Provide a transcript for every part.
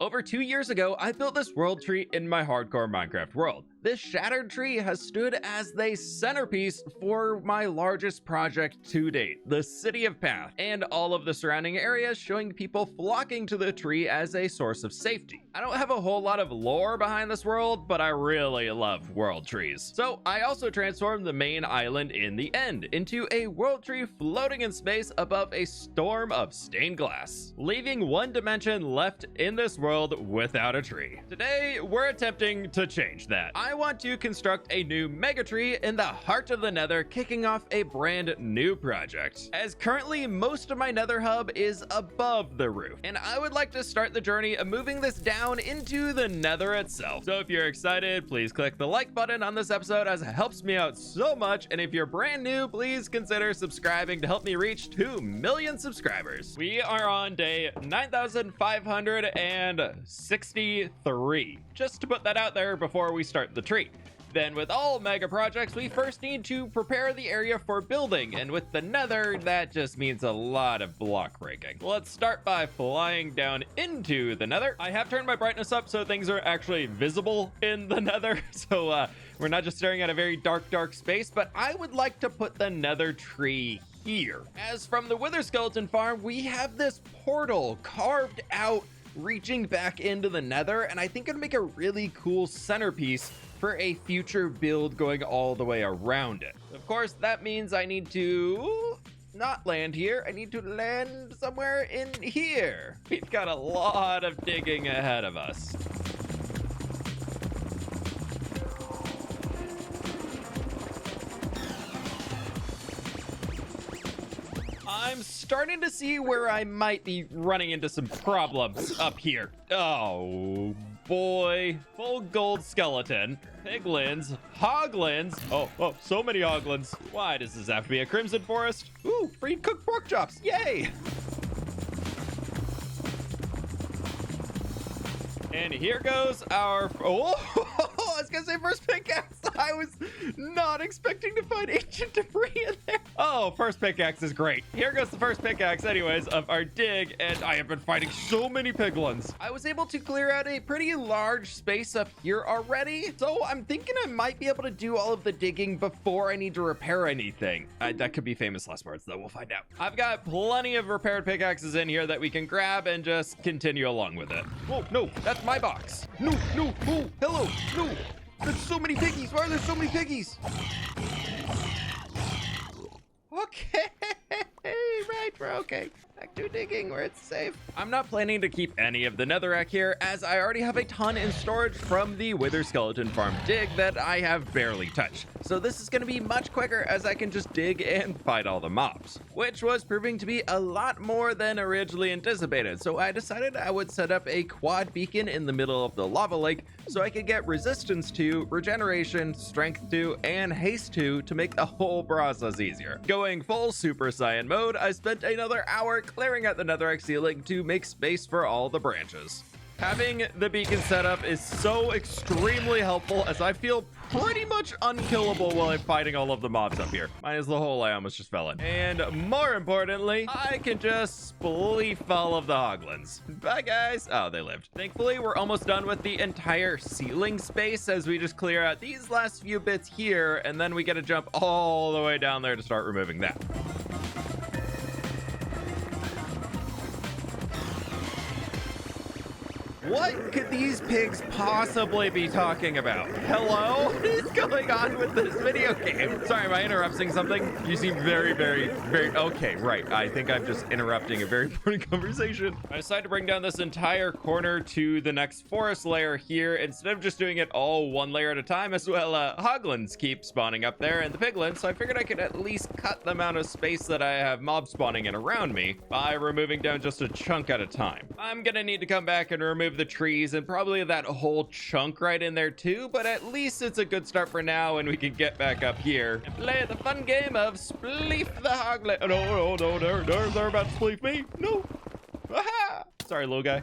Over 2 years ago, I built this world tree in my hardcore Minecraft world. This shattered tree has stood as the centerpiece for my largest project to date, the City of Path, and all of the surrounding areas, showing people flocking to the tree as a source of safety. I don't have a whole lot of lore behind this world, but I really love world trees. So I also transformed the main island in the end into a world tree floating in space above a storm of stained glass, leaving one dimension left in this world without a tree. Today, we're attempting to change that. I want to construct a new mega tree in the heart of the Nether, kicking off a brand new project, as currently most of my Nether hub is above the roof, and I would like to start the journey of moving this down into the Nether itself. So if you're excited, please click the like button on this episode, as it helps me out so much, and if you're brand new, please consider subscribing to help me reach 2 million subscribers. We are on day 9,563, just to put that out there before we start the tree. Then with all mega projects, we first need to prepare the area for building, and with the Nether, that just means a lot of block breaking. Let's start by flying down into the Nether. I have turned my brightness up so things are actually visible in the Nether, so we're not just staring at a very dark space, but I would like to put the Nether tree here. As from the Wither Skeleton farm, we have this portal carved out reaching back into the Nether, and I think it'd make a really cool centerpiece for a future build going all the way around it. Of course, that means I need to not land here. I need to land somewhere in here. We've got a lot of digging ahead of us. I'm starting to see where I might be running into some problems up here. Oh boy. Full gold skeleton, piglins, hoglins. Oh, so many hoglins. Why does this have to be a crimson forest? Ooh, free cooked pork chops. Yay. And here goes our, I was gonna say first pickaxe. I was not expecting to find ancient debris in there. Oh, first pickaxe is great. Here goes the first pickaxe anyways of our dig, and I have been fighting so many piglins. I was able to clear out a pretty large space up here already, so I'm thinking I might be able to do all of the digging before I need to repair anything. That could be famous last words though, we'll find out. I've got plenty of repaired pickaxes in here that we can grab and just continue along with it. Oh, no, that's my box. No, oh, hello, no. There's so many piggies. Why are there so many piggies? Okay, right, we're okay. Back to digging where it's safe. I'm not planning to keep any of the netherrack here, as I already have a ton in storage from the Wither Skeleton farm dig that I have barely touched. So this is going to be much quicker, as I can just dig and fight all the mobs, which was proving to be a lot more than originally anticipated. So I decided I would set up a quad beacon in the middle of the lava lake so I could get resistance to, regeneration, strength to, and haste to make the whole process easier. Going full Super Saiyan mode, I spent another hour clearing out the netherrack ceiling to make space for all the branches. Having the beacon set up is so extremely helpful, as I feel pretty much unkillable while I'm fighting all of the mobs up here. Minus the hole I almost just fell in. And more importantly, I can just spleef all of the hoglins. Bye guys. Oh, they lived. Thankfully, we're almost done with the entire ceiling space, as we just clear out these last few bits here, and then we get to jump all the way down there to start removing that. What could these pigs possibly be talking about? Hello? What is going on with this video game? Sorry, am I interrupting something? You seem very... Okay, right. I think I'm just interrupting a very important conversation. I decided to bring down this entire corner to the next forest layer here, instead of just doing it all one layer at a time, as well. Hoglins keep spawning up there, and the piglins, so I figured I could at least cut the amount of space that I have mob spawning in around me by removing down just a chunk at a time. I'm gonna need to come back and remove the trees and probably that whole chunk right in there too, but at least it's a good start for now, and we can get back up here and play the fun game of spleef the hoglin. Oh, no, they're about to spleef me. No. Aha! Sorry, little guy.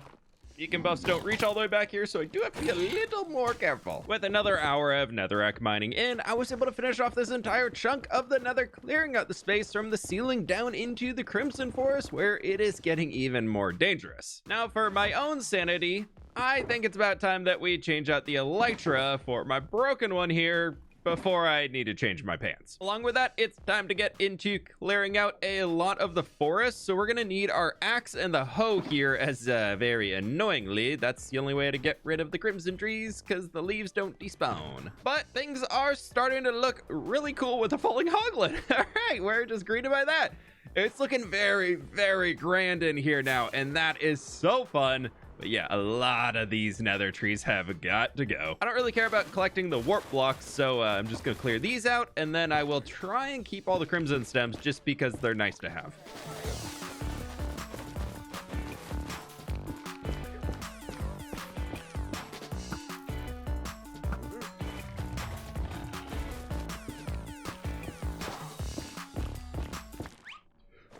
Beacon buffs don't reach all the way back here, so I do have to be a little more careful. With another hour of netherrack mining in, I was able to finish off this entire chunk of the nether, clearing out the space from the ceiling down into the crimson forest, where it is getting even more dangerous. Now, for my own sanity, I think it's about time that we change out the elytra for my broken one here before I need to change my pants. Along with that, it's time to get into clearing out a lot of the forest. So we're gonna need our axe and the hoe here, as very annoyingly, that's the only way to get rid of the crimson trees because the leaves don't despawn. But things are starting to look really cool with the falling hoglet. All right, we're just greeted by that. It's looking very, very grand in here now, and that is so fun. But yeah, a lot of these nether trees have got to go. I don't really care about collecting the warp blocks, so I'm just gonna clear these out, and then I will try and keep all the crimson stems just because they're nice to have.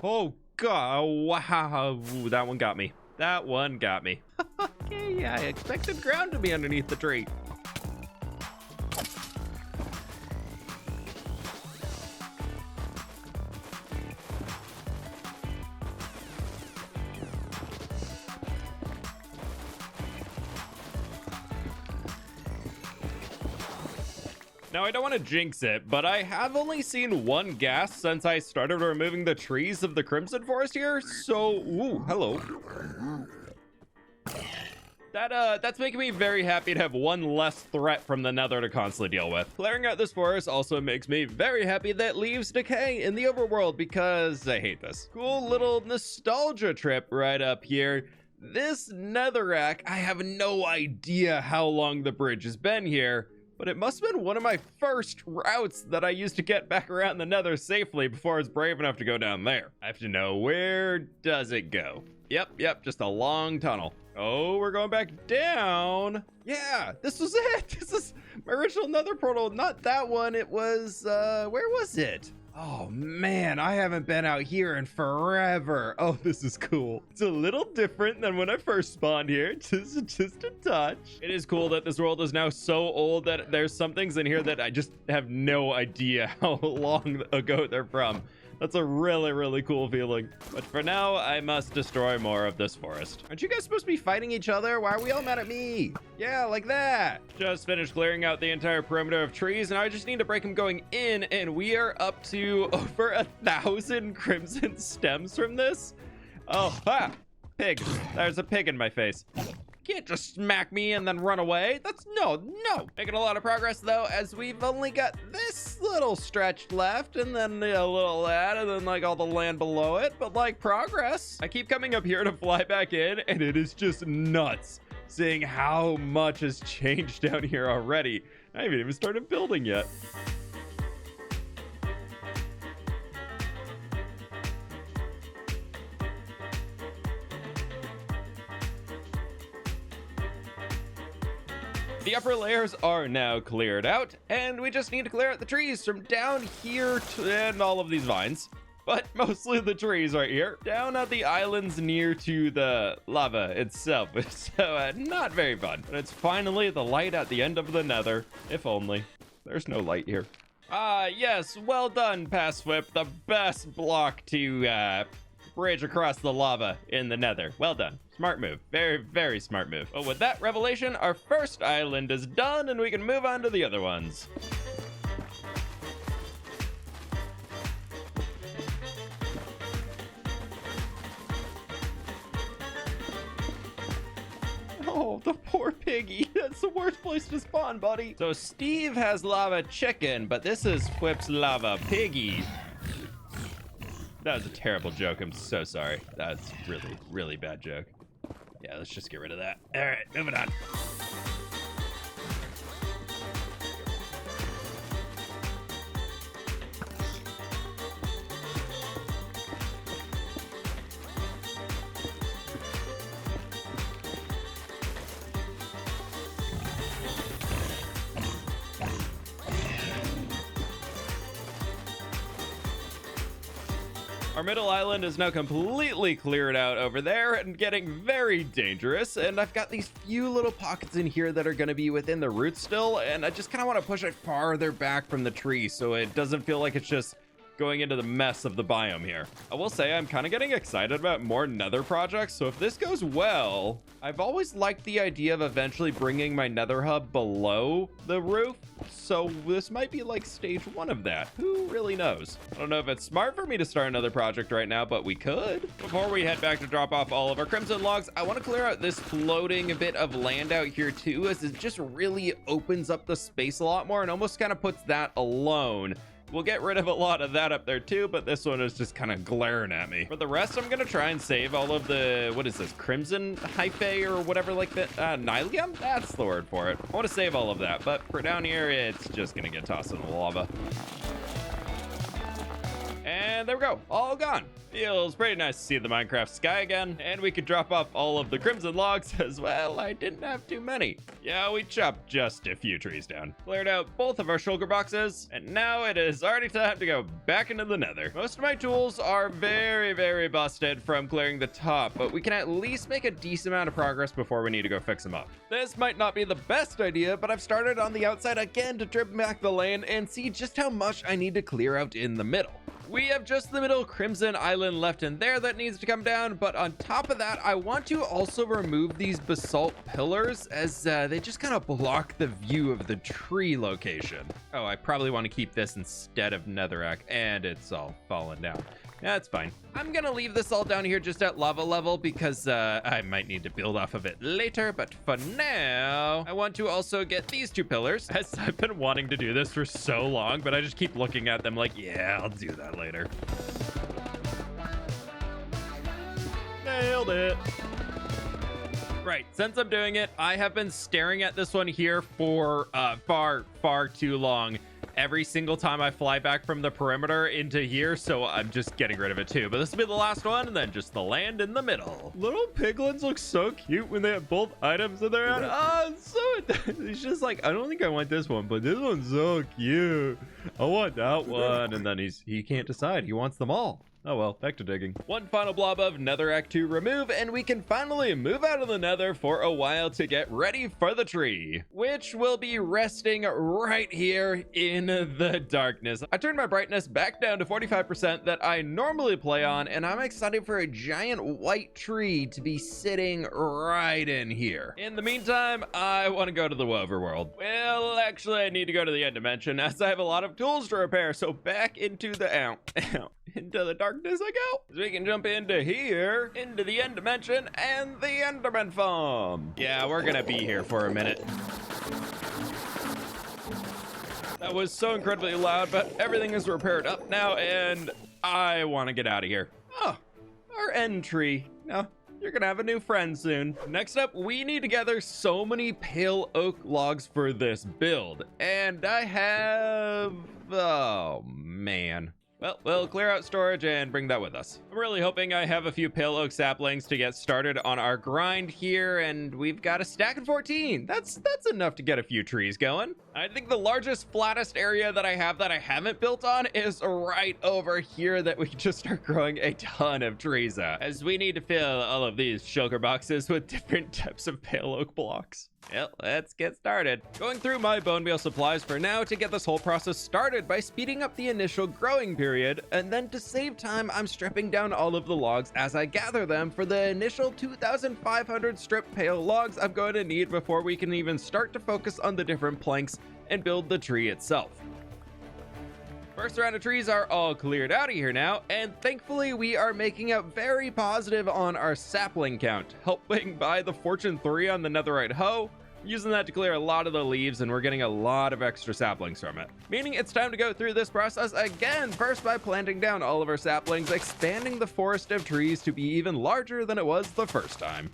Oh god, wow, ooh, that one got me. That one got me. Okay, yeah, I expected ground to be underneath the tree. Now, I don't want to jinx it, but I have only seen one ghast since I started removing the trees of the Crimson Forest here, so, ooh, hello. That's making me very happy to have one less threat from the Nether to constantly deal with. Clearing out this forest also makes me very happy that leaves decay in the overworld because I hate this. Cool little nostalgia trip right up here. This netherrack, I have no idea how long the bridge has been here, but it must have been one of my first routes that I used to get back around the Nether safely before I was brave enough to go down there. I have to know, where does it go? Yep, just a long tunnel. Oh, we're going back down. Yeah, this was it. This is my original Nether portal. Not that one. It was, where was it? Oh man, I haven't been out here in forever. Oh, this is cool. It's a little different than when I first spawned here. Just a touch. It is cool that this world is now so old that there's some things in here that I just have no idea how long ago they're from. That's a really, really cool feeling. But for now, I must destroy more of this forest. Aren't you guys supposed to be fighting each other? Why are we all mad at me? Yeah, like that. Just finished clearing out the entire perimeter of trees, and I just need to break them going in, and we are up to over 1,000 crimson stems from this. Oh, pig. There's a pig in my face. Can't just smack me and then run away. That's no. Making a lot of progress though, as we've only got this little stretch left, and then a little that, and then like all the land below it, but like progress. I keep coming up here to fly back in, and it is just nuts seeing how much has changed down here already. I haven't even started building yet. The upper layers are now cleared out, and we just need to clear out the trees from down here and all of these vines. But mostly the trees right here, down at the islands near to the lava itself. So not very fun, but it's finally the light at the end of the Nether, if only. There's no light here. Yes, well done, fWhip, the best block to bridge across the lava in the Nether. Well done. Smart move. Very, very smart move. But with that revelation, our first island is done, and we can move on to the other ones. Oh, the poor piggy. That's the worst place to spawn, buddy. So Steve has lava chicken, but this is fWhip's lava piggy. That was a terrible joke. I'm so sorry. That's really, really bad joke. Yeah, let's just get rid of that. All right, moving on. Our middle island is now completely cleared out over there and getting very dangerous. And I've got these few little pockets in here that are going to be within the roots still. And I just kind of want to push it farther back from the tree so it doesn't feel like it's just going into the mess of the biome here. I will say I'm kind of getting excited about more nether projects, so if this goes well, I've always liked the idea of eventually bringing my nether hub below the roof, so this might be like stage 1 of that. Who really knows? I don't know if it's smart for me to start another project right now, but we could. Before we head back to drop off all of our crimson logs, I want to clear out this floating bit of land out here too, as it just really opens up the space a lot more and almost kind of puts that alone. We'll get rid of a lot of that up there too, but this one is just kind of glaring at me. For the rest, I'm gonna try and save all of the, what is this, crimson hyphae or whatever like that, nylium? That's the word for it. I want to save all of that, but for down here, it's just gonna get tossed in the lava. And there we go, all gone. Feels pretty nice to see the Minecraft sky again, and we could drop off all of the crimson logs as well. I didn't have too many. Yeah, we chopped just a few trees down. Cleared out both of our shulker boxes, and now it is already time to go back into the nether. Most of my tools are very, very busted from clearing the top, but we can at least make a decent amount of progress before we need to go fix them up. This might not be the best idea, but I've started on the outside again to trim back the land and see just how much I need to clear out in the middle. We have just the middle crimson island left in there that needs to come down, but on top of that, I want to also remove these basalt pillars as they just kind of block the view of the tree location. Oh, I probably want to keep this instead of netherrack, and it's all fallen down. That's fine. I'm gonna leave this all down here just at lava level because I might need to build off of it later, but for now, I want to also get these 2 pillars, as I've been wanting to do this for so long, but I just keep looking at them like, yeah, I'll do that later. Nailed it. Right, since I'm doing it, I have been staring at this one here for far too long. Every single time I fly back from the perimeter into here, so I'm just getting rid of it too. But this will be the last one, and then just the land in the middle. Little piglins look so cute when they have both items in their hand. Oh, he's just like, I don't think I want this one, but this one's so cute. I want that one. And then he can't decide. He wants them all. Oh well, back to digging. One final blob of netherrack to remove, and we can finally move out of the nether for a while to get ready for the tree, which will be resting right here in the darkness. I turned my brightness back down to 45% that I normally play on, and I'm excited for a giant white tree to be sitting right in here. In the meantime, I want to go to the overworld. Well, actually, I need to go to the end dimension as I have a lot of tools to repair, so back into the into the darkness I go. So we can jump into here, into the end dimension, and the Enderman farm. Yeah, we're gonna be here for a minute. That was so incredibly loud, but everything is repaired up now, and I want to get out of here. Oh, our end tree. Now, you're gonna have a new friend soon. Next up, we need to gather so many pale oak logs for this build, and I have... oh, man. Well, we'll clear out storage and bring that with us. I'm really hoping I have a few pale oak saplings to get started on our grind here, and we've got a stack of 14. That's enough to get a few trees going. I think the largest, flattest area that I have that I haven't built on is right over here that we can just start growing a ton of trees at, as we need to fill all of these shulker boxes with different types of pale oak blocks. Well, let's get started. Going through my bone meal supplies for now to get this whole process started by speeding up the initial growing period, and then to save time, I'm stripping down all of the logs as I gather them for the initial 2,500 strip pale logs I'm going to need before we can even start to focus on the different planks and build the tree itself. First round of trees are all cleared out of here now, and thankfully we are making out very positive on our sapling count, helping by the Fortune 3 on the netherite hoe, using that to clear a lot of the leaves, and we're getting a lot of extra saplings from it. Meaning it's time to go through this process again, first by planting down all of our saplings, expanding the forest of trees to be even larger than it was the first time.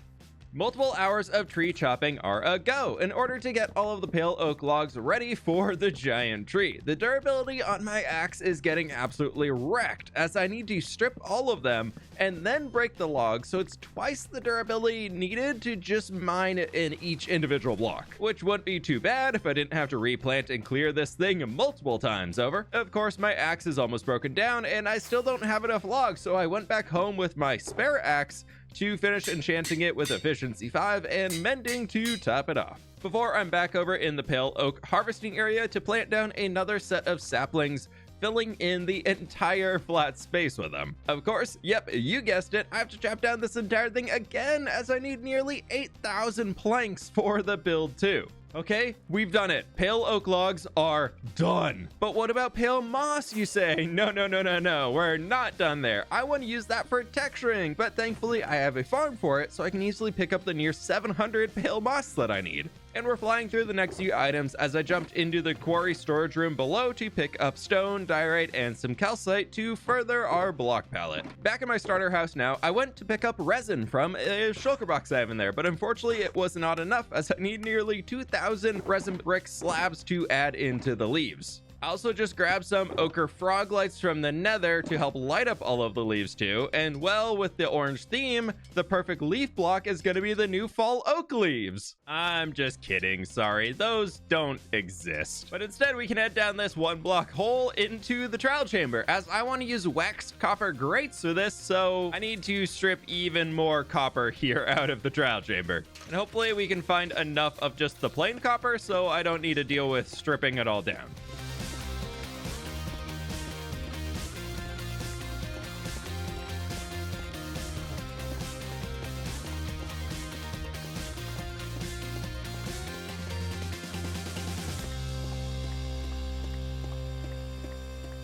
Multiple hours of tree chopping are a go in order to get all of the pale oak logs ready for the giant tree. The durability on my axe is getting absolutely wrecked as I need to strip all of them and then break the logs, so it's twice the durability needed to just mine in each individual block, which wouldn't be too bad if I didn't have to replant and clear this thing multiple times over. Of course, my axe is almost broken down and I still don't have enough logs, so I went back home with my spare axe to finish enchanting it with efficiency 5 and mending to top it off. Before I'm back over in the pale oak harvesting area to plant down another set of saplings filling in the entire flat space with them. Of course, yep, you guessed it, I have to chop down this entire thing again as I need nearly 8,000 planks for the build too. Okay, we've done it. Pale oak logs are done. But what about pale moss, you say? No, no, no, no, no. We're not done there. I want to use that for texturing, but thankfully I have a farm for it, so I can easily pick up the near 700 pale moss that I need. And we're flying through the next few items as I jumped into the quarry storage room below to pick up stone, diorite, and some calcite to further our block palette. Back in my starter house now, I went to pick up resin from a shulker box I have in there, but unfortunately it was not enough as I need nearly 2,000 resin brick slabs to add into the leaves. I also just grabbed some ochre frog lights from the Nether to help light up all of the leaves too. And well, with the orange theme, the perfect leaf block is going to be the new fall oak leaves. I'm just kidding. Sorry, those don't exist. But instead, we can head down this 1 block hole into the trial chamber as I want to use waxed copper grates for this. So I need to strip even more copper here out of the trial chamber. And hopefully we can find enough of just the plain copper so I don't need to deal with stripping it all down.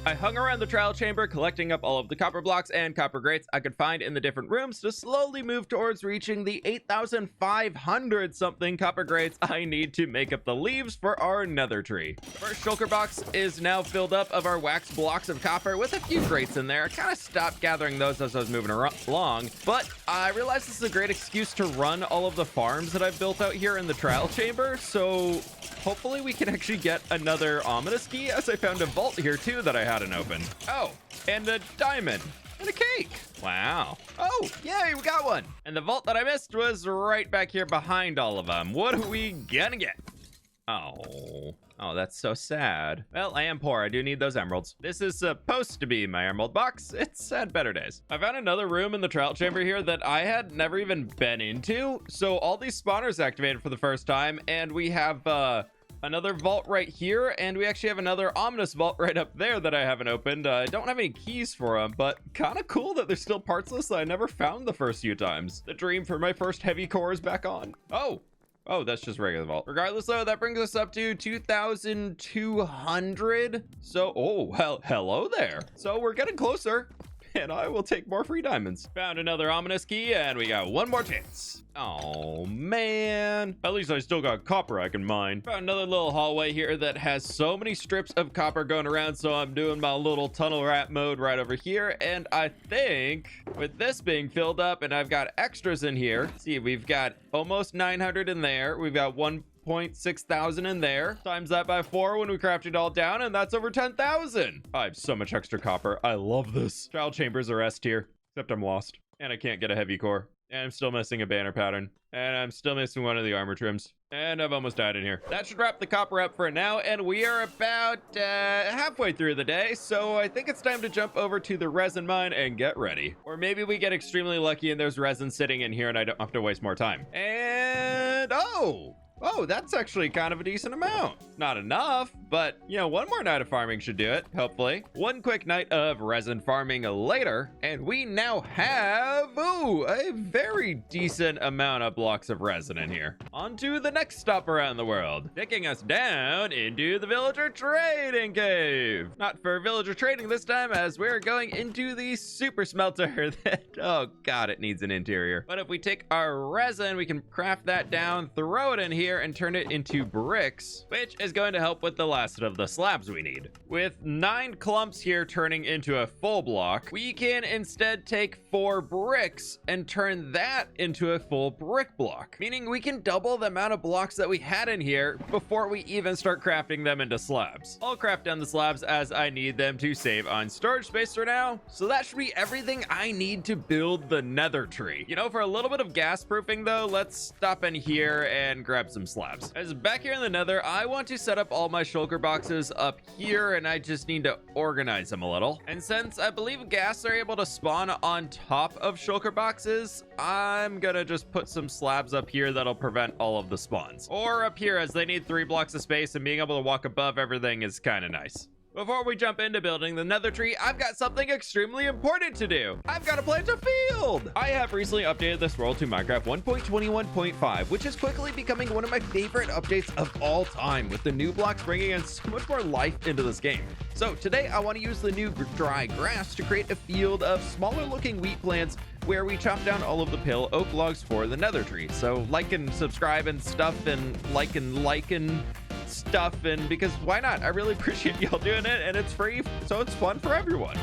I hung around the trial chamber collecting up all of the copper blocks and copper grates I could find in the different rooms to slowly move towards reaching the 8,500 something copper grates I need to make up the leaves for our nether tree. First shulker box is now filled up of our wax blocks of copper with a few grates in there. I kind of stopped gathering those as I was moving along, but I realized this is a great excuse to run all of the farms that I've built out here in the trial chamber, so hopefully we can actually get another ominous key as I found a vault here too that I hadn't opened. Oh, and a diamond and a cake. Wow. Oh, yay, we got one. And the vault that I missed was right back here behind all of them. What are we gonna get? Oh, that's so sad. Well, I am poor. I do need those emeralds. This is supposed to be my emerald box. It's had better days. I found another room in the trial chamber here that I had never even been into. So all these spawners activated for the first time, and we have another vault right here, and we actually have another ominous vault right up there that I haven't opened. I don't have any keys for them, but kind of cool that they're still partsless that I never found the first few times. The dream for my first heavy core is back on. Oh, that's just regular vault. Regardless, though, that brings us up to 2,200. So, oh, well, hello there. So we're getting closer, and I will take more free diamonds. Found another ominous key, and we got one more chance. Oh, man. At least I still got copper I can mine. Found another little hallway here that has so many strips of copper going around, so I'm doing my little tunnel rat mode right over here. And I think with this being filled up and I've got extras in here, see, we've got almost 900 in there. We've got 1.6 thousand in there. Times that by 4 when we craft it all down, and that's over 10,000. I have so much extra copper. I love this. Trial chambers are S tier, except I'm lost. And I can't get a heavy core. And I'm still missing a banner pattern. And I'm still missing one of the armor trims. And I've almost died in here. That should wrap the copper up for now. And we are about halfway through the day. So I think it's time to jump over to the resin mine and get ready. Or maybe we get extremely lucky and there's resin sitting in here and I don't have to waste more time. And oh, that's actually kind of a decent amount. Not enough, but, you know, one more night of farming should do it, hopefully. One quick night of resin farming later, and we now have, a very decent amount of blocks of resin in here. On to the next stop around the world, taking us down into the villager trading cave. Not for villager trading this time, as we're going into the super smelter that, oh God, it needs an interior. But if we take our resin, we can craft that down, throw it in here, and turn it into bricks, which is going to help with the last of the slabs we need. With 9 clumps here turning into a full block, we can instead take 4 bricks and turn that into a full brick block, meaning we can double the amount of blocks that we had in here before we even start crafting them into slabs. I'll craft down the slabs as I need them to save on storage space for now. So that should be everything I need to build the nether tree. You know, for a little bit of gas proofing though, let's stop in here and grab some slabs. As back here in the nether, I want to set up all my shulker boxes up here, and I just need to organize them a little. And since I believe gas are able to spawn on top of shulker boxes, I'm gonna just put some slabs up here that'll prevent all of the spawns. Or up here, as they need 3 blocks of space, and being able to walk above everything is kind of nice. Before we jump into building the nether tree, I've got something extremely important to do. I've got to plant a field. I have recently updated this world to Minecraft 1.21.5, which is quickly becoming one of my favorite updates of all time, with the new blocks bringing in so much more life into this game. So today I want to use the new dry grass to create a field of smaller looking wheat plants where we chop down all of the pale oak logs for the nether tree. So like and subscribe and stuff, and like and stuff, and because why not? I really appreciate y'all doing it, and it's free, so it's fun for everyone.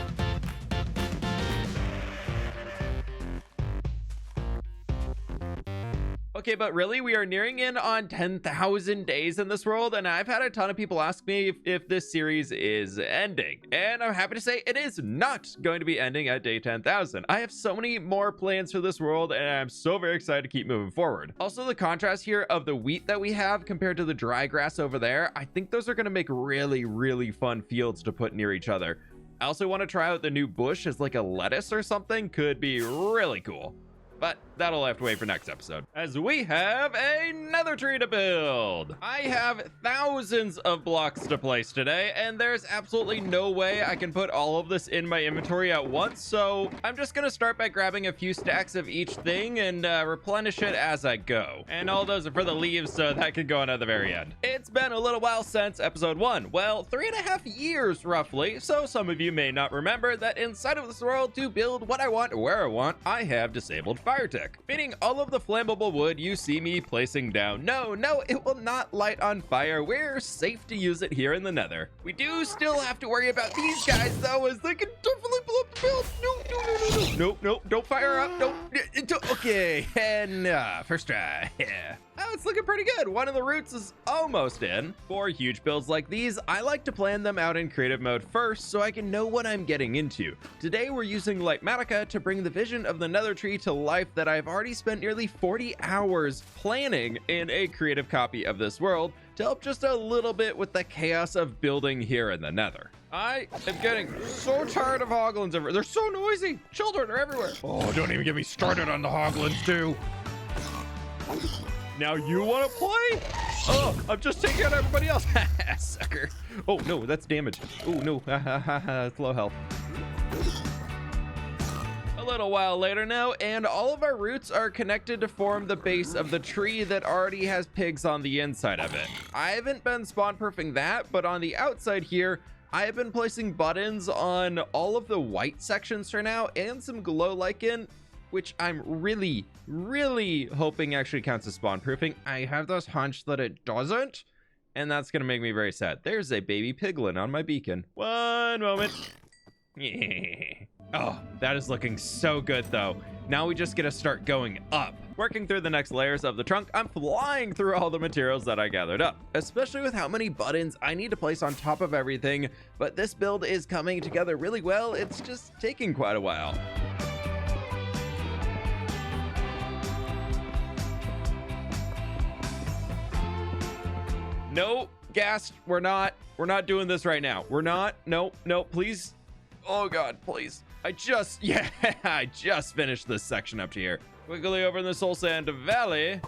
Okay, but really, we are nearing in on 10,000 days in this world, and I've had a ton of people ask me if this series is ending, and I'm happy to say it is not going to be ending at day 10,000. I have so many more plans for this world, and I'm so very excited to keep moving forward. Also, the contrast here of the wheat that we have compared to the dry grass over there, I think those are going to make really, really fun fields to put near each other. I also want to try out the new bush as like a lettuce or something. Could be really cool. But that'll have to wait for next episode, as we have another tree to build. I have thousands of blocks to place today, and there's absolutely no way I can put all of this in my inventory at once, so I'm just gonna start by grabbing a few stacks of each thing and replenish it as I go. And all those are for the leaves, so that could go on at the very end. It's been a little while since episode 1. Well, 3.5 years roughly, so some of you may not remember that inside of this world, to build what I want where I want, I have disabled fire tech, meaning all of the flammable wood you see me placing down. No, it will not light on fire. We're safe to use it here in the nether. We do still have to worry about these guys though, as they can definitely blow up the build. No, don't fire up. Okay, and first try. Yeah. Oh, it's looking pretty good. One of the roots is almost in. For huge builds like these, I like to plan them out in creative mode first so I can know what I'm getting into. Today, we're using Lightmatica to bring the vision of the nether tree to life that I've already spent nearly 40 hours planning in a creative copy of this world to help just a little bit with the chaos of building here in the nether. I am getting so tired of hoglins everywhere. They're so noisy. Children are everywhere. Oh, don't even get me started on the hoglins too. Now you want to play? Oh, I'm just taking out everybody else. Sucker. Oh, no, that's damage. Oh, no. It's low health. A little while later now, and all of our roots are connected to form the base of the tree that already has pigs on the inside of it. I haven't been spawn-proofing that, but on the outside here, I have been placing buttons on all of the white sections for now, and some glow lichen, which I'm really hoping actually counts as spawn proofing. I have this hunch that it doesn't, and that's gonna make me very sad. There's a baby piglin on my beacon. One moment. Yeah. Oh, that is looking so good though. Now we just get to start going up. Working through the next layers of the trunk, I'm flying through all the materials that I gathered up, especially with how many buttons I need to place on top of everything. But this build is coming together really well. It's just taking quite a while. No, Ghast, we're not doing this right now. We're not. No, please. Oh God, please. I just finished this section up to here. Quickly over in the Soul Sand Valley.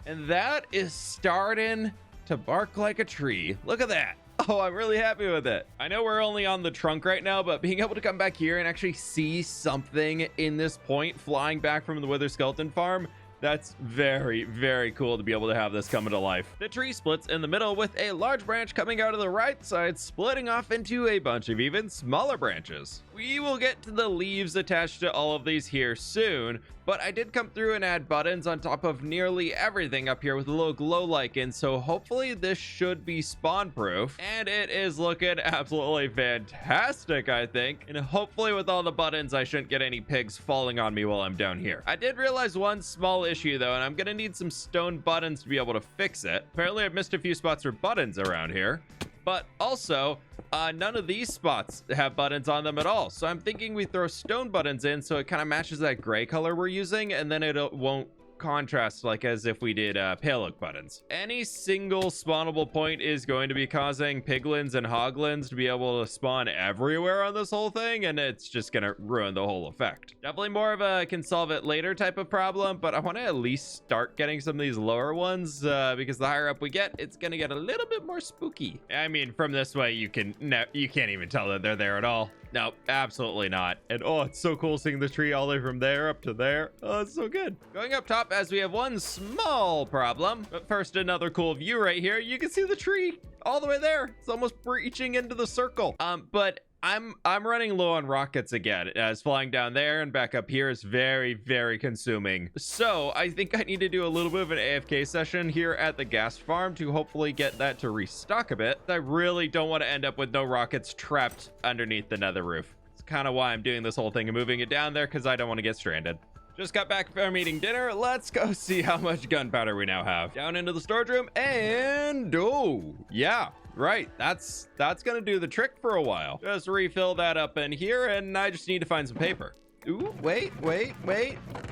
And that is starting to bark like a tree. Look at that. Oh, I'm really happy with it. I know we're only on the trunk right now, but being able to come back here and actually see something in this point flying back from the Wither Skeleton farm, that's very cool to be able to have this come into life. The tree splits in the middle with a large branch coming out of the right side, splitting off into a bunch of even smaller branches. We will get to the leaves attached to all of these here soon, but I did come through and add buttons on top of nearly everything up here with a little glow lichen, so hopefully this should be spawn proof, and it is looking absolutely fantastic, I think. And hopefully with all the buttons, I shouldn't get any pigs falling on me while I'm down here. I did realize one small issue though, and I'm gonna need some stone buttons to be able to fix it. Apparently I've missed a few spots for buttons around here, but also none of these spots have buttons on them at all. So I'm thinking we throw stone buttons in so it kind of matches that gray color we're using, and then it won't contrast, like as if we did pale oak buttons. Any single spawnable point is going to be causing piglins and hoglins to be able to spawn everywhere on this whole thing, and it's just gonna ruin the whole effect. Definitely more of a can solve it later type of problem, but I want to at least start getting some of these lower ones because the higher up we get, it's gonna get a little bit more spooky. I mean, from this way, you can't even tell that they're there at all. No, absolutely not. And oh, it's so cool seeing the tree all the way from there up to there. Oh, it's so good. Going up top, as we have one small problem. But first, another cool view right here. You can see the tree all the way there. It's almost reaching into the circle. But I'm running low on rockets again, as flying down there and back up here is very, very consuming. So I think I need to do a little bit of an AFK session here at the gas farm to hopefully get that to restock a bit. I really don't want to end up with no rockets trapped underneath the nether roof. It's kind of why I'm doing this whole thing and moving it down there, because I don't want to get stranded. Just got back from eating dinner. Let's go see how much gunpowder we now have. Down into the storage room, and oh yeah, right, that's gonna do the trick for a while. Just refill that up in here, and I just need to find some paper. Ooh, wait.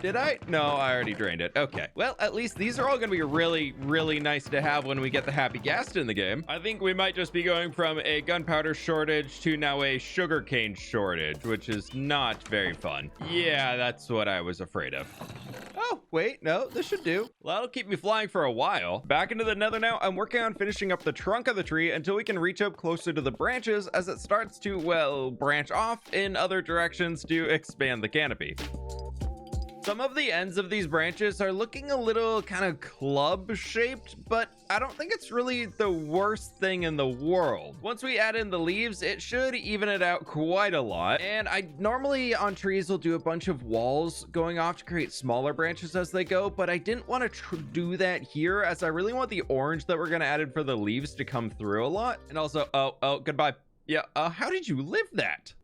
Did I? No, I already drained it. Okay. Well, at least these are all going to be really, really nice to have when we get the happy ghast in the game. I think we might just be going from a gunpowder shortage to now a sugarcane shortage, which is not very fun. Yeah, that's what I was afraid of. Oh, wait, no, this should do. Well, that'll keep me flying for a while. Back into the nether now. I'm working on finishing up the trunk of the tree until we can reach up closer to the branches as it starts to, well, branch off in other directions to expand the canopy. Some of the ends of these branches are looking a little kind of club shaped, but I don't think it's really the worst thing in the world. Once we add in the leaves, it should even it out quite a lot. And I normally on trees will do a bunch of walls going off to create smaller branches as they go, but I didn't want to do that here as I really want the orange that we're going to add in for the leaves to come through a lot. And also, oh, goodbye. Yeah, how did you live that?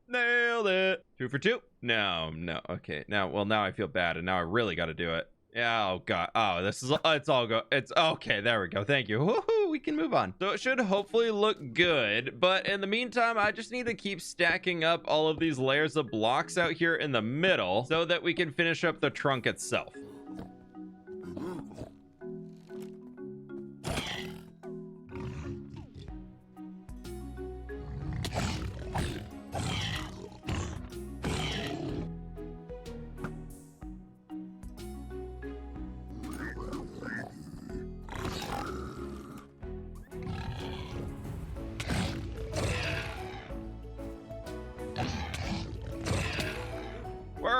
Nailed it. 2 for 2. No. Okay. Now I feel bad, and now I really got to do it. Yeah. Oh god. Oh, this is. It's all go. It's okay. There we go. Thank you. Woohoo! We can move on. So it should hopefully look good. But in the meantime, I just need to keep stacking up all of these layers of blocks out here in the middle so that we can finish up the trunk itself.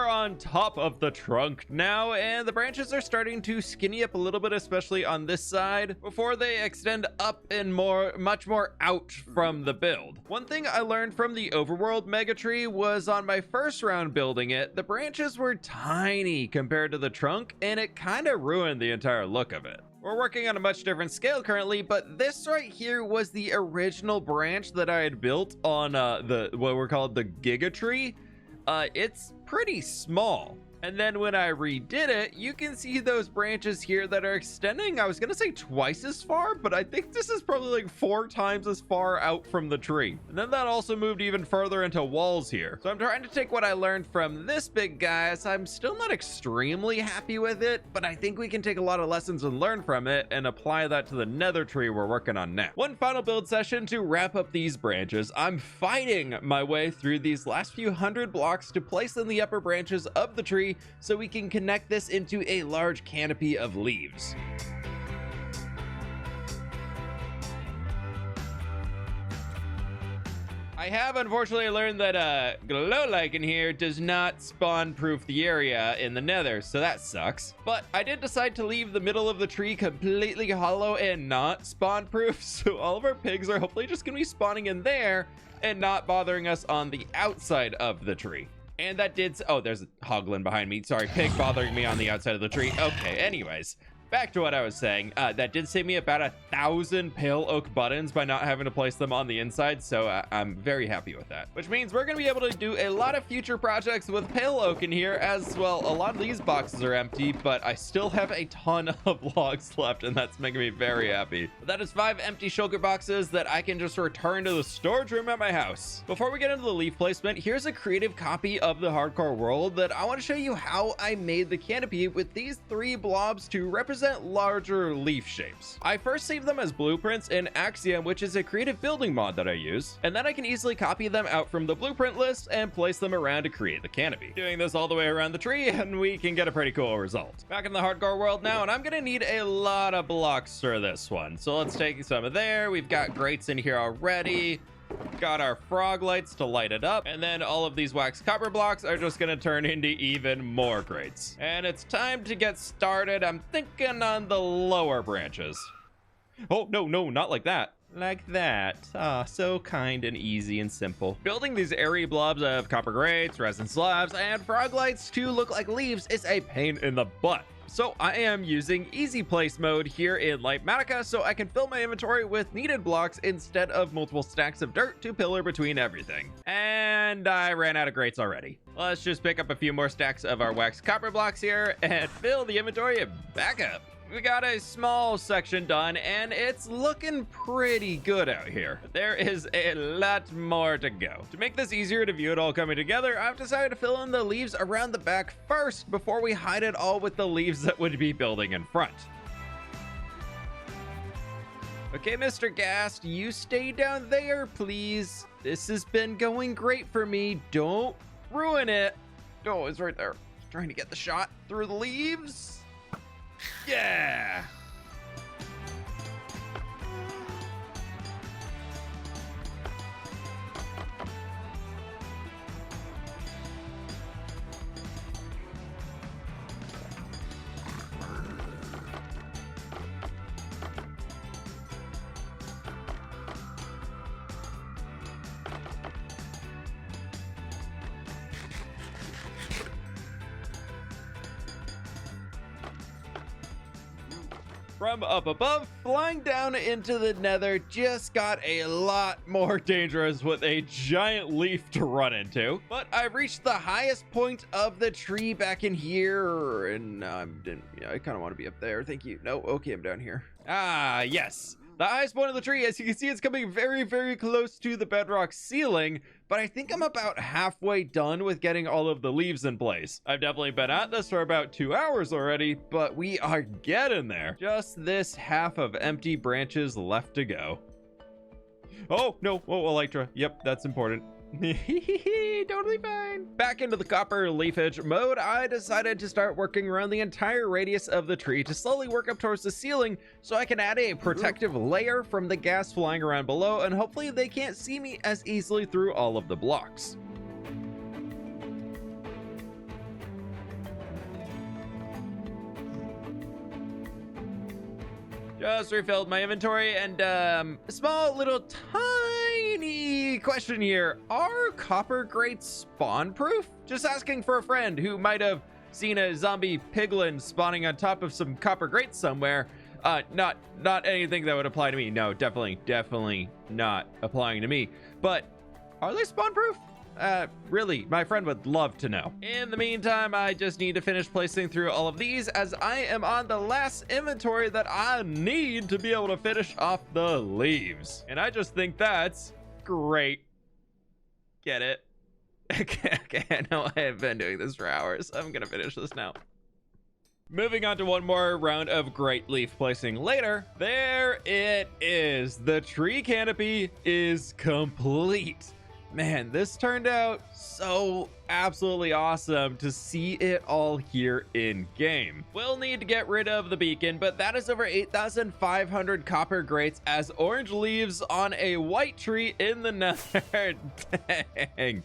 On top of the trunk now, and the branches are starting to skinny up a little bit, especially on this side, before they extend up and much more out from the build. One thing I learned from the overworld mega tree was on my first round building it, the branches were tiny compared to the trunk, and it kind of ruined the entire look of it. We're working on a much different scale currently, but this right here was the original branch that I had built on what we're called the Giga Tree. It's pretty small. And then when I redid it, you can see those branches here that are extending. I was gonna say twice as far, but I think this is probably like 4 times as far out from the tree. And then that also moved even further into walls here. So I'm trying to take what I learned from this big guy, as I'm still not extremely happy with it, but I think we can take a lot of lessons and learn from it and apply that to the nether tree we're working on now. One final build session to wrap up these branches. I'm fighting my way through these last few 100 blocks to place in the upper branches of the tree so we can connect this into a large canopy of leaves. I have unfortunately learned that glow lichen here does not spawn proof the area in the nether, so that sucks. But I did decide to leave the middle of the tree completely hollow and not spawn proof, so all of our pigs are hopefully just gonna be spawning in there and not bothering us on the outside of the tree. And that did, oh, there's a hoglin behind me. Sorry, pig bothering me on the outside of the tree. Okay, anyways, back to what I was saying. That did save me about 1,000 pale oak buttons by not having to place them on the inside, so I'm very happy with that. Which means we're going to be able to do a lot of future projects with pale oak in here as well. A lot of these boxes are empty, but I still have a ton of logs left, and that's making me very happy. But that is 5 empty shulker boxes that I can just return to the storage room at my house. Before we get into the leaf placement, here's a creative copy of the hardcore world that I want to show you how I made the canopy with these 3 blobs to represent larger leaf shapes. I first saved them as blueprints in Axiom, which is a creative building mod that I use, and then I can easily copy them out from the blueprint list and place them around to create the canopy. Doing this all the way around the tree, and we can get a pretty cool result. Back in the hardcore world now, and I'm gonna need a lot of blocks for this one. So let's take some of there. We've got grates in here already. Got our frog lights to light it up, and then all of these wax copper blocks are just gonna turn into even more grates. And it's time to get started. I'm thinking on the lower branches. Oh, no, not like that. Like that. Ah, so kind and easy and simple. Building these airy blobs of copper grates, resin slabs, and frog lights to look like leaves is a pain in the butt. So I am using easy place mode here in Lightmatica so I can fill my inventory with needed blocks instead of multiple stacks of dirt to pillar between everything. And I ran out of grates already. Let's just pick up a few more stacks of our wax copper blocks here and fill the inventory back up. We got a small section done, and it's looking pretty good out here. There is a lot more to go. To make this easier to view it all coming together, I've decided to fill in the leaves around the back first before we hide it all with the leaves that would be building in front. Okay, Mr. Gast, you stay down there, please. This has been going great for me. Don't ruin it. Oh, it's right there. Trying to get the shot through the leaves. Yeah. From up above, flying down into the nether just got a lot more dangerous with a giant leaf to run into. But I've reached the highest point of the tree back in here, and I kind of want to be up there. Thank you. No, okay, I'm down here. Ah, yes. The highest point of the tree, as you can see, it's coming very, very close to the bedrock ceiling, but I think I'm about halfway done with getting all of the leaves in place. I've definitely been at this for about 2 hours already, but we are getting there. Just this half of empty branches left to go. Oh, no. Oh, Elytra. Yep, that's important. Totally fine. Back into the copper leafage mode, I decided to start working around the entire radius of the tree to slowly work up towards the ceiling so I can add a protective layer from the gas flying around below, and hopefully they can't see me as easily through all of the blocks. Just refilled my inventory, and a small little tiny question here. Are copper grates spawn proof? Just asking for a friend who might have seen a zombie piglin spawning on top of some copper grates somewhere. Not anything that would apply to me. No, definitely not applying to me. But are they spawn proof? Really, my friend would love to know. In the meantime, I just need to finish placing through all of these as I am on the last inventory that I need to be able to finish off the leaves. And I just think that's great. Get it? Okay, I know I have been doing this for hours. I'm gonna finish this now. Moving on to one more round of great leaf placing later. There it is. The tree canopy is complete. Man, this turned out so absolutely awesome to see it all here in game. We'll need to get rid of the beacon, but that is over 8,500 copper grates as orange leaves on a white tree in the nether. Dang.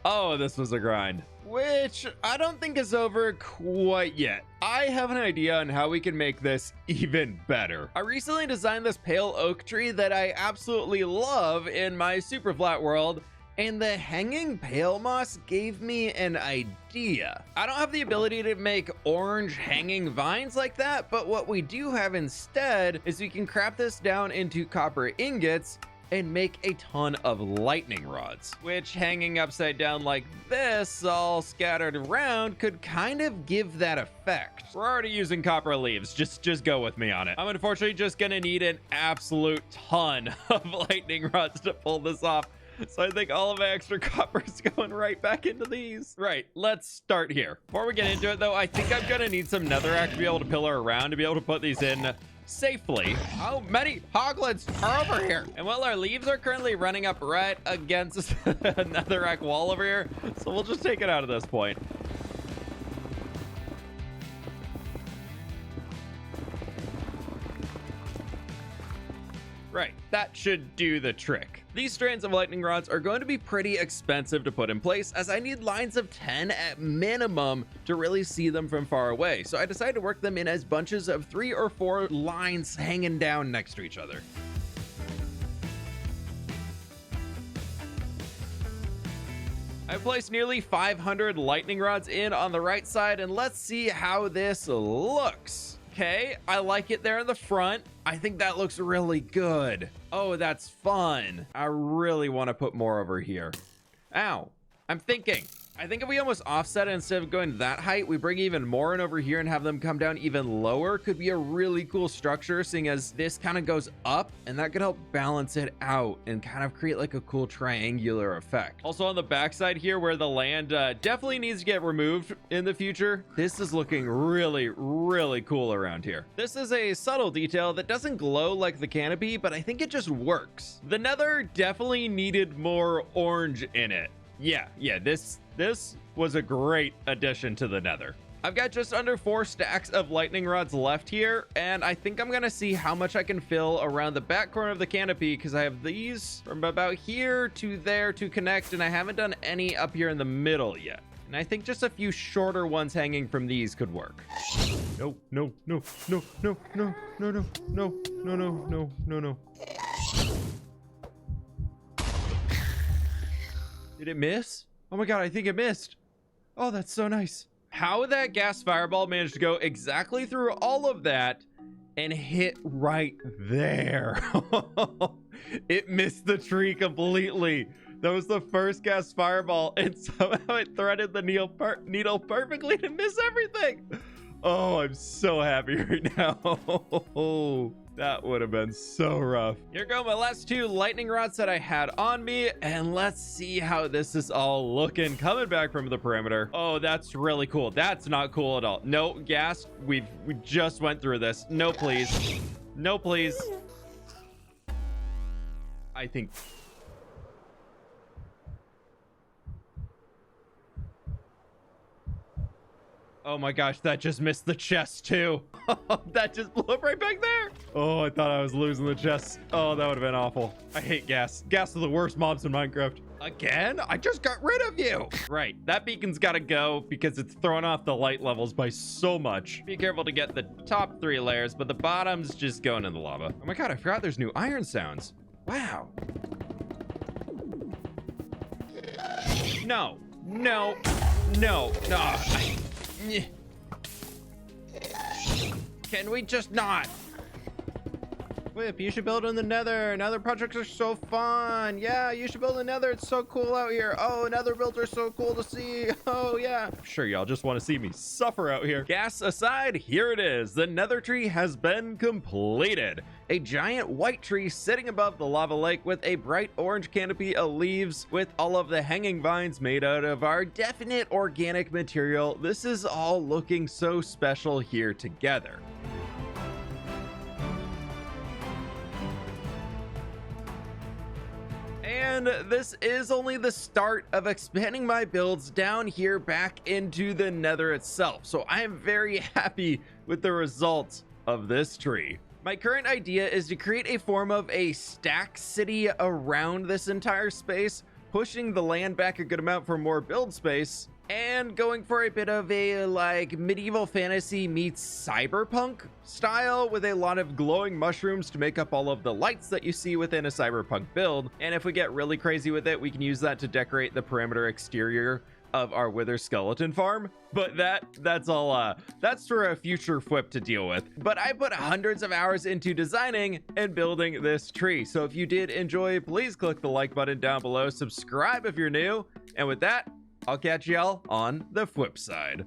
Oh, this was a grind. Which I don't think is over quite yet. I have an idea on how we can make this even better. I recently designed this pale oak tree that I absolutely love in my super flat world, And the hanging pale moss gave me an idea. I don't have the ability to make orange hanging vines like that, but what we do have instead is we can craft this down into copper ingots and make a ton of lightning rods, which hanging upside down like this, all scattered around, could kind of give that effect. We're already using copper leaves. Just go with me on it. I'm unfortunately just gonna need an absolute ton of lightning rods to pull this off. So I think all of my extra copper is going right back into these. Right, let's start here. Before we get into it though, I think I'm gonna need some netherrack to be able to pillar around to be able to put these in safely. How many hoglins are over here? And while our leaves are currently running up right against another rack wall over here, so we'll just take it out at this point. Right, that should do the trick. These strands of lightning rods are going to be pretty expensive to put in place, as I need lines of 10 at minimum to really see them from far away. So I decided to work them in as bunches of 3 or 4 lines hanging down next to each other. I've placed nearly 500 lightning rods in on the right side, and let's see how this looks. Okay, I like it there in the front. I think that looks really good. Oh, that's fun. I really want to put more over here. Ow, I'm thinking. I think if we almost offset it, instead of going that height, we bring even more in over here and have them come down even lower. Could be a really cool structure, seeing as this kind of goes up, and that could help balance it out and kind of create like a cool triangular effect. Also on the backside here, where the land definitely needs to get removed in the future, this is looking really, really cool around here. This is a subtle detail that doesn't glow like the canopy, but I think it just works. The Nether definitely needed more orange in it. Yeah, this was a great addition to the Nether. I've got just under 4 stacks of lightning rods left here, and I think I'm gonna see how much I can fill around the back corner of the canopy, because I have these from about here to there to connect, and I haven't done any up here in the middle yet. And I think just a few shorter ones hanging from these could work. No. Did it miss? Oh my god, I think it missed. Oh, that's so nice. How that gas fireball managed to go exactly through all of that and hit right there. It missed the tree completely. That was the first gas fireball, and somehow it threaded the needle perfectly to miss everything. Oh, I'm so happy right now. That would have been so rough. Here go my last 2 lightning rods that I had on me, and let's see how this is all looking coming back from the perimeter. Oh, that's really cool. That's not cool at all. No, gas, we just went through this. No, please. No, please. I think... Oh my gosh, that just missed the chest too. That just blew up right back there. Oh, I thought I was losing the chest. Oh, that would have been awful. I hate gas. Gas are the worst mobs in Minecraft. Again? I just got rid of you. Right, that beacon's gotta go because it's throwing off the light levels by so much. Be careful to get the top 3 layers, but the bottom's just going in the lava. Oh my god, I forgot there's new iron sounds. Wow. No. Can we just not? fWhip, you should build in the Nether. Nether projects are so fun. Yeah, you should build in the Nether. It's so cool out here. Oh, Nether builds are so cool to see. Oh, yeah. I'm sure y'all just want to see me suffer out here. Gas aside, here it is. The Nether tree has been completed. A giant white tree sitting above the lava lake with a bright orange canopy of leaves with all of the hanging vines made out of our definite organic material. This is all looking so special here together. And this is only the start of expanding my builds down here back into the Nether itself. So I am very happy with the results of this tree. My current idea is to create a form of a stack city around this entire space, pushing the land back a good amount for more build space. and going for a bit of a like medieval fantasy meets cyberpunk style with a lot of glowing mushrooms to make up all of the lights that you see within a cyberpunk build. And if we get really crazy with it, we can use that to decorate the perimeter exterior of our wither skeleton farm. But that's all that's for a future fWhip to deal with. But I put hundreds of hours into designing and building this tree. So if you did enjoy, please click the like button down below, subscribe if you're new, and with that, I'll catch y'all on the fWhip side.